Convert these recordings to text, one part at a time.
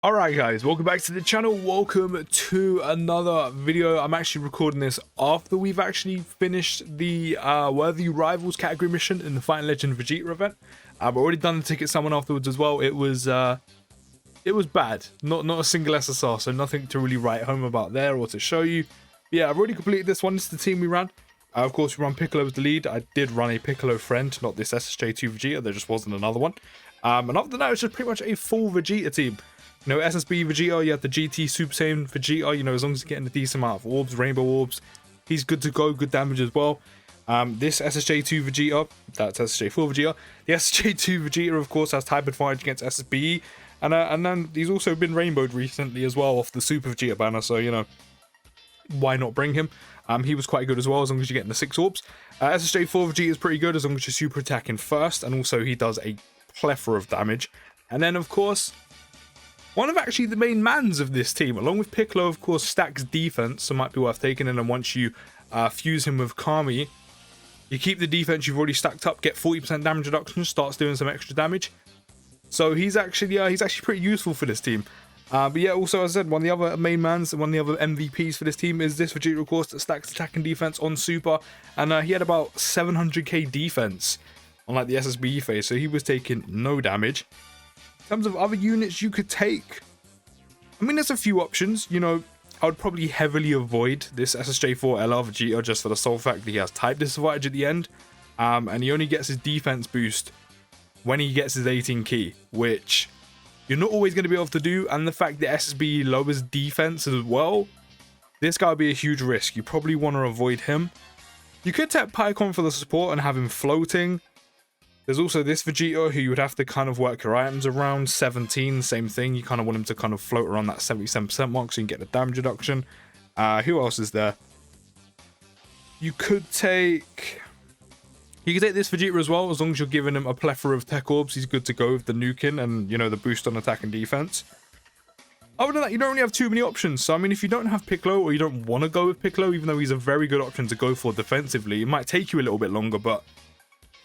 Alright guys, welcome back to the channel. Welcome to another video. I'm actually recording this after we've actually finished the Worthy Rivals category mission in the Fighting Legend Vegeta event. I've already done the ticket summon afterwards as well. It was bad. Not a single SSR, so nothing to really write home about there or to show you. But yeah, I've already completed this one. This is the team we ran. Of course, we run Piccolo as the lead. I did run a Piccolo friend, not this SSJ2 Vegeta. There just wasn't another one. And after that, it's just pretty much a full Vegeta team. You know, SSB Vegeta, you have the GT Super Saiyan Vegeta, you know, as long as you're getting a decent amount of orbs, rainbow orbs, he's good to go, good damage as well. This SSJ2 Vegeta, that's SSJ4 Vegeta. The SSJ2 Vegeta, of course, has type advantage against SSBE, and then he's also been rainbowed recently as well off the Super Vegeta banner, so, you know, why not bring him? He was quite good as well, as long as you're getting the 6 orbs. SSJ4 Vegeta is pretty good, as long as you're super attacking first, and also he does a plethora of damage. And then, of course, one of actually the main mans of this team, along with Piccolo, of course, stacks defense, so might be worth taking. And then once you fuse him with Kami, you keep the defense you've already stacked up, get 40% damage reduction, starts doing some extra damage. So he's actually pretty useful for this team. But yeah, also as I said, one of the other main mans and one of the other MVPs for this team is this Vegeta, of course, that stacks attack and defense on Super, and he had about 700k defense on like the SSBE phase, so he was taking no damage. In terms of other units you could take, I mean, there's a few options. You know, I would probably heavily avoid this SSJ4 LR Vegeta just for the sole fact that he has type disadvantage at the end, and he only gets his defense boost when he gets his 18 key, which you're not always going to be able to do, and the fact that SSB lowers defense as well, this guy would be a huge risk. You probably want to avoid him. You could take Pycon for the support and have him floating. There's also this Vegeta who you would have to kind of work your items around. 17, same thing. You kind of want him to kind of float around that 77% mark so you can get the damage reduction. Who else is there? You could take this Vegeta as well, as long as you're giving him a plethora of tech orbs. He's good to go with the nuking and, you know, the boost on attack and defense. Other than that, you don't really have too many options. So, I mean, if you don't have Piccolo or you don't want to go with Piccolo, even though he's a very good option to go for defensively, it might take you a little bit longer, but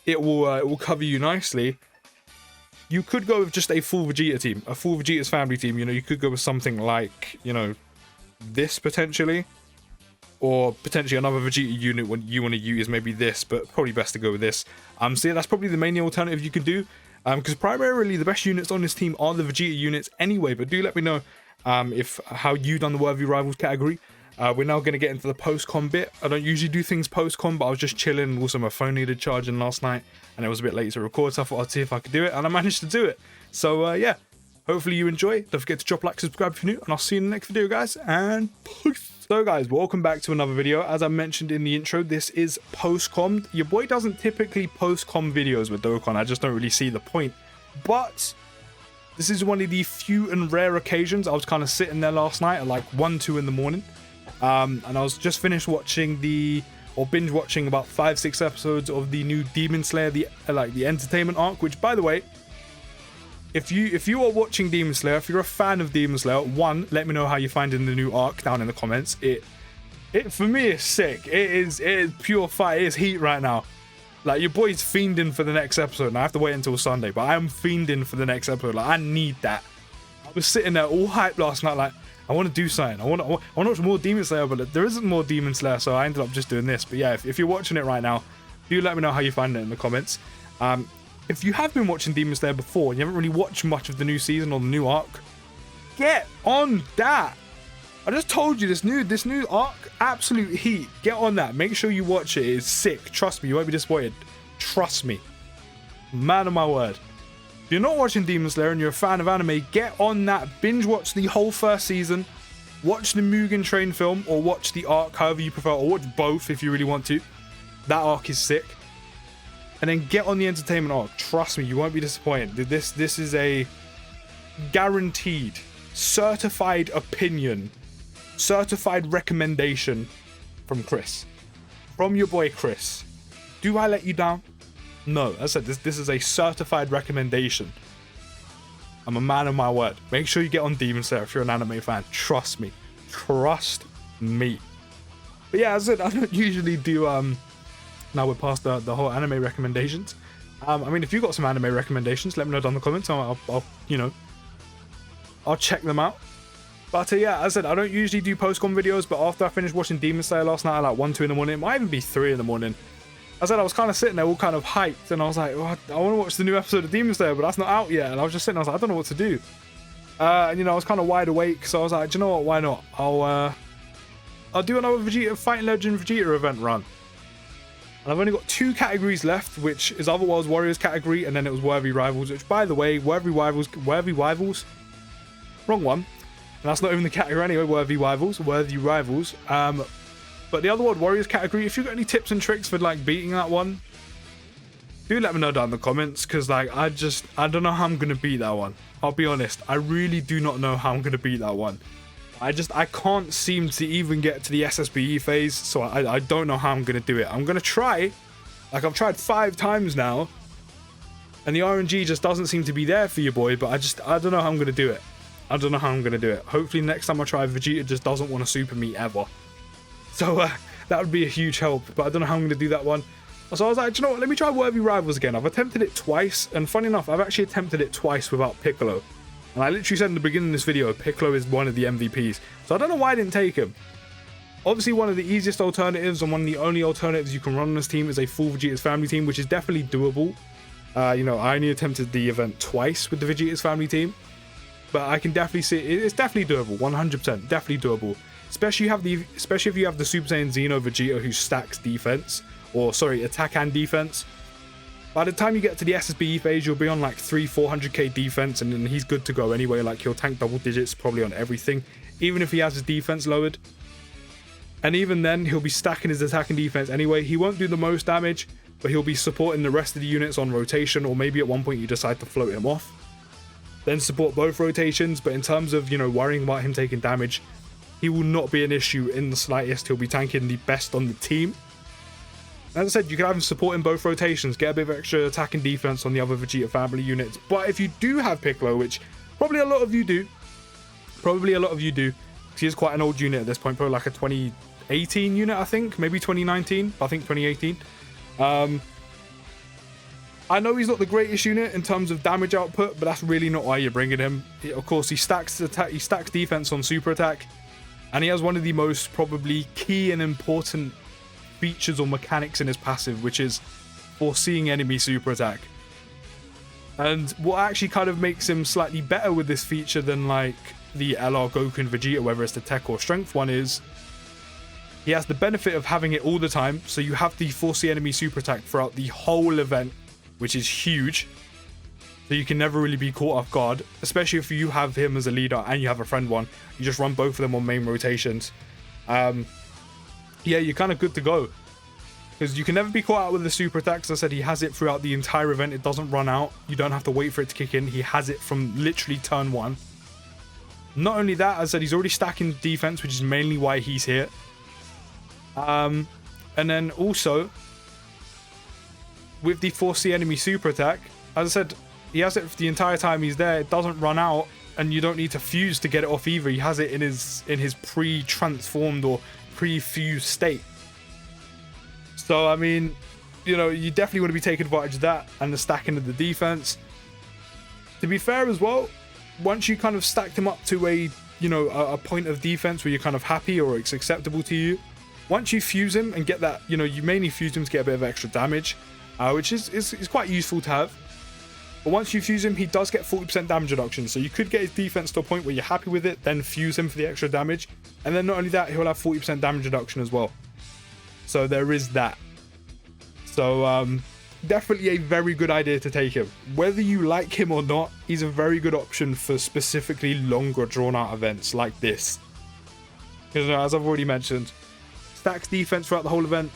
it will cover you nicely. You could go with just a full Vegeta team, a full Vegeta's family team. You know, you could go with something like, you know, this potentially, or potentially another Vegeta unit when you want to use maybe this, but probably best to go with this. So yeah, that's probably the main alternative you could do, because primarily the best units on this team are the Vegeta units anyway. But do let me know how you done the Worthy Rivals category. We're now going to get into the post-com bit. I don't usually do things post-com, but I was just chilling. Also, my phone needed charging last night, and it was a bit late to record, so I thought I'd see if I could do it, and I managed to do it. So, yeah, hopefully you enjoy. Don't forget to drop a like, subscribe if you're new, and I'll see you in the next video, guys, and peace. So, guys, welcome back to another video. As I mentioned in the intro, this is post-com. Your boy doesn't typically post-com videos with Dokkan. I just don't really see the point, but this is one of the few and rare occasions. I was kind of sitting there last night at like 1, 2 in the morning. And I was just finished watching binge watching about 5-6 episodes of the new Demon Slayer, the entertainment arc, which, by the way, if you are watching Demon Slayer, if you're a fan of Demon Slayer, one, let me know how you're finding the new arc down in the comments. It for me is sick. It is pure fire. It is heat right now. Like, your boy's fiending for the next episode, and I have to wait until Sunday, but I am fiending for the next episode. Like, I need that. I was sitting there all hyped last night, like, I want to do something. I want to watch more Demon Slayer, but there isn't more Demon Slayer, so I ended up just doing this. But yeah, if you're watching it right now, do let me know how you find it in the comments. If you have been watching Demon Slayer before and you haven't really watched much of the new season or the new arc, get on that. I just told you this new arc, absolute heat. Get on that. Make sure you watch it. It's sick. Trust me, you won't be disappointed. Trust me. Man of my word. If you're not watching Demon Slayer and you're a fan of anime, get on that. Binge watch the whole first season. Watch the Mugen Train film, or watch the arc, however you prefer, or watch both if you really want to. That arc is sick. And then get on the entertainment arc. Trust me, you won't be disappointed. This is a guaranteed, certified opinion, certified recommendation from Chris. From your boy Chris. Do I let you down? No, as I said, this is a certified recommendation. I'm a man of my word. Make sure you get on Demon Slayer if you're an anime fan. Trust me. Trust me. But yeah, as I said, I don't usually do, now we're past the whole anime recommendations. I mean, if you've got some anime recommendations, let me know down in the comments. I'll you know, I'll check them out. But yeah, as I said, I don't usually do post-con videos, but after I finished watching Demon Slayer last night at like 1, 2 in the morning, it might even be 3 in the morning. I said I was kind of sitting there all kind of hyped, and I was like, oh, I want to watch the new episode of Demon Slayer, but that's not out yet. And I was just sitting, I was like, I don't know what to do. And you know, I was kind of wide awake, so I was like, do you know what, why not? I'll do another Vegeta Fighting Legend Vegeta event run. And I've only got 2 categories left, which is Otherworld's Warriors category, and then it was Worthy Rivals, which, by the way, Worthy Rivals, wrong one. And that's not even the category anyway, Worthy Rivals. But the Otherworld Warriors category, if you've got any tips and tricks for like beating that one, do let me know down in the comments, because like I don't know how I'm gonna beat that one. I'll be honest, I really do not know how I'm gonna beat that one. I can't seem to even get to the SSBE phase, so I don't know how I'm gonna do it. I'm gonna try, like I've tried 5 times now, and the RNG just doesn't seem to be there for you, boy. But I don't know how I'm gonna do it. I don't know how I'm gonna do it. Hopefully next time I try, Vegeta just doesn't want to super me ever. So that would be a huge help, but I don't know how I'm gonna do that one. So I was like, do you know what? Let me try Worthy Rivals again. I've attempted it twice, and funny enough, I've actually attempted it twice without Piccolo. And I literally said in the beginning of this video, Piccolo is one of the MVPs. So I don't know why I didn't take him. Obviously, one of the easiest alternatives and one of the only alternatives you can run on this team is a full Vegeta's Family team, which is definitely doable. You know, I only attempted the event twice with the Vegeta's Family team, but I can definitely see it's definitely doable, 100%, definitely doable. Especially if you have the Super Saiyan Xeno Vegeta who stacks defense, or sorry, attack and defense. By the time you get to the SSBE phase, you'll be on like 300-400k defense, and then he's good to go anyway. Like he'll tank double digits probably on everything, even if he has his defense lowered. And even then, he'll be stacking his attack and defense anyway. He won't do the most damage, but he'll be supporting the rest of the units on rotation, or maybe at one point you decide to float him off. Then support both rotations, but in terms of, you know, worrying about him taking damage, he will not be an issue in the slightest. He'll be tanking the best on the team. As I said, you can have him support in both rotations, get a bit of extra attack and defense on the other Vegeta Family units. But if you do have Piccolo, which probably a lot of you do, because he is quite an old unit at this point, probably like a 2018 unit, I think, maybe 2019, I think 2018. I know he's not the greatest unit in terms of damage output, but that's really not why you're bringing him. Of course, he stacks defense on super attack, and he has one of the most probably key and important features or mechanics in his passive, which is foreseeing enemy super attack. And what actually kind of makes him slightly better with this feature than like the LR Goku and Vegeta, whether it's the tech or strength one, is he has the benefit of having it all the time, so you have the foresee enemy super attack throughout the whole event, which is huge. So you can never really be caught off guard, especially if you have him as a leader and you have a friend one. You just run both of them on main rotations. Yeah, you're kind of good to go, because you can never be caught out with the super attack. As I said, he has it throughout the entire event. It doesn't run out. You don't have to wait for it to kick in. He has it from literally turn 1. Not only that, as I said, he's already stacking defense, which is mainly why he's here. And then also with the foresee enemy super attack, as I said, he has it for the entire time he's there. It doesn't run out, and you don't need to fuse to get it off either. He has it in his pre-transformed or pre-fused state. So I mean, you know, you definitely want to be taking advantage of that and the stacking of the defense. To be fair as well, once you kind of stacked him up to a, you know, a point of defense where you're kind of happy or it's acceptable to you, once you fuse him and get that, you know, you mainly fuse him to get a bit of extra damage, which is quite useful to have. But once you fuse him, he does get 40% damage reduction. So you could get his defense to a point where you're happy with it, then fuse him for the extra damage. And then not only that, he'll have 40% damage reduction as well. So there is that. So definitely a very good idea to take him. Whether you like him or not, he's a very good option for specifically longer drawn out events like this. Because as I've already mentioned, stacks defense throughout the whole event,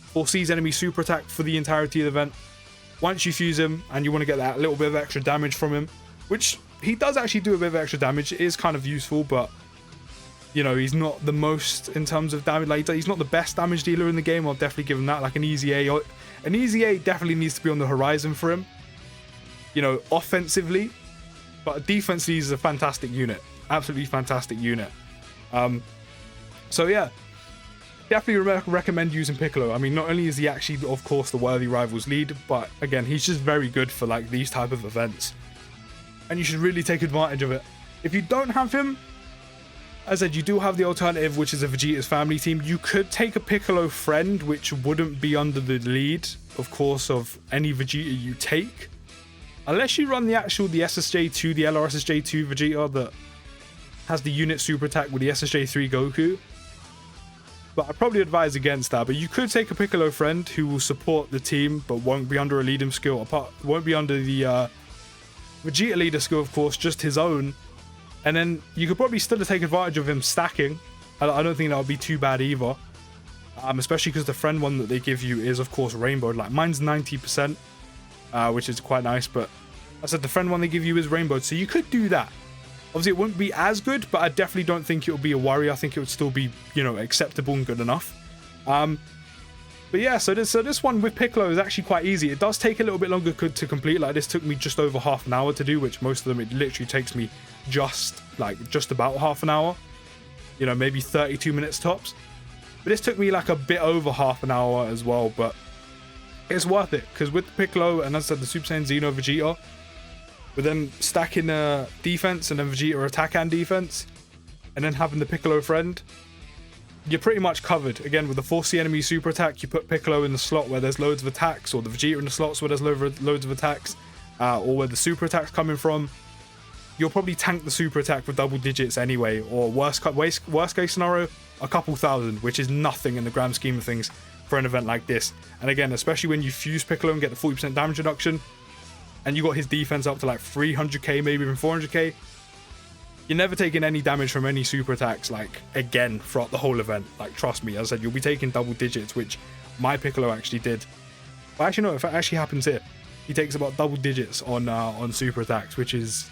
foresees enemy super attack for the entirety of the event. Once you fuse him and you want to get that little bit of extra damage from him, which he does actually do a bit of extra damage, it is kind of useful, but you know, he's not the most in terms of damage. Like, he's not the best damage dealer in the game. I'll definitely give him that. Like an easy A definitely needs to be on the horizon for him, you know, offensively, but defensively he's a fantastic unit, absolutely fantastic unit. So yeah, definitely recommend using Piccolo. I mean, not only is he actually, of course, the Worthy Rivals lead, but again, he's just very good for like these type of events, and you should really take advantage of it. If you don't have him, as I said, you do have the alternative, which is a Vegeta's family team. You could take a Piccolo friend, which wouldn't be under the lead, of course, of any Vegeta you take. Unless you run the SSJ2, the LRSSJ2 Vegeta that has the unit super attack with the SSJ3 Goku. But I'd probably advise against that. But you could take a Piccolo friend who will support the team, but won't be under a leading skill. Won't be under the Vegeta leader skill, of course, just his own. And then you could probably still take advantage of him stacking. I don't think that would be too bad either. Especially because the friend one that they give you is, of course, Rainbow. Like, mine's 90%, which is quite nice. But I said the friend one they give you is Rainbow. So you could do that. Obviously, it wouldn't be as good, but I definitely don't think it would be a worry. I think it would still be, you know, acceptable and good enough. But yeah, so this one with Piccolo is actually quite easy. It does take a little bit longer to complete. Like, this took me just over half an hour to do, which most of them, it literally takes me just about half an hour. You know, maybe 32 minutes tops. But this took me like a bit over half an hour as well, but it's worth it. Because with the Piccolo, and as I said, the Super Saiyan Xeno Vegeta, with them stacking defense and then Vegeta attack and defense, and then having the Piccolo friend, you're pretty much covered. Again, with the Force the Enemy super attack, you put Piccolo in the slot where there's loads of attacks, or the Vegeta in the slots where there's loads of attacks, or where the super attack's coming from. You'll probably tank the super attack with double digits anyway, or worst case scenario, a couple thousand, which is nothing in the grand scheme of things for an event like this. And again, especially when you fuse Piccolo and get the 40% damage reduction, and you got his defense up to like 300k, maybe even 400k, you're never taking any damage from any super attacks, like, again, throughout the whole event. Like, trust me, as I said, you'll be taking double digits, which my Piccolo actually did. But actually, no, if it actually happens here, he takes about double digits on super attacks, which is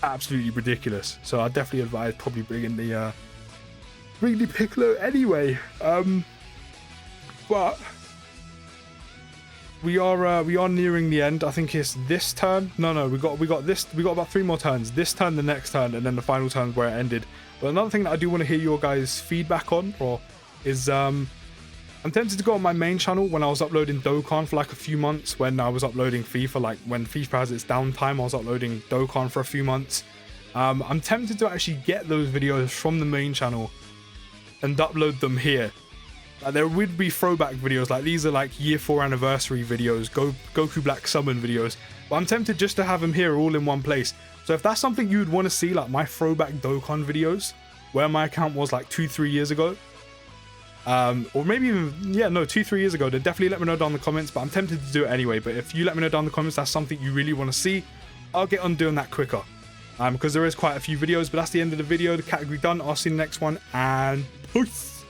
absolutely ridiculous. So I definitely advise probably bring the Piccolo anyway. But we are nearing the end. I think it's this turn. No, we got about 3 more turns. This turn, the next turn, and then the final turn where it ended. But another thing that I do want to hear your guys' feedback on, is I'm tempted to go on my main channel when I was uploading Dokkan for like a few months. When I was uploading FIFA, like when FIFA has its downtime, I was uploading Dokkan for a few months. I'm tempted to actually get those videos from the main channel and upload them here. There would be throwback videos, like these are like year 4 anniversary videos, Goku Black Summon videos, but I'm tempted just to have them here all in one place. So if that's something you would want to see, like my throwback Dokkan videos, where my account was like 2-3 years ago, or maybe even, yeah, no, 2-3 years ago, then definitely let me know down in the comments. But I'm tempted to do it anyway. But if you let me know down in the comments that's something you really want to see, I'll get on doing that quicker, because there is quite a few videos. But that's the end of the video, the category done. I'll see you in the next one, and peace.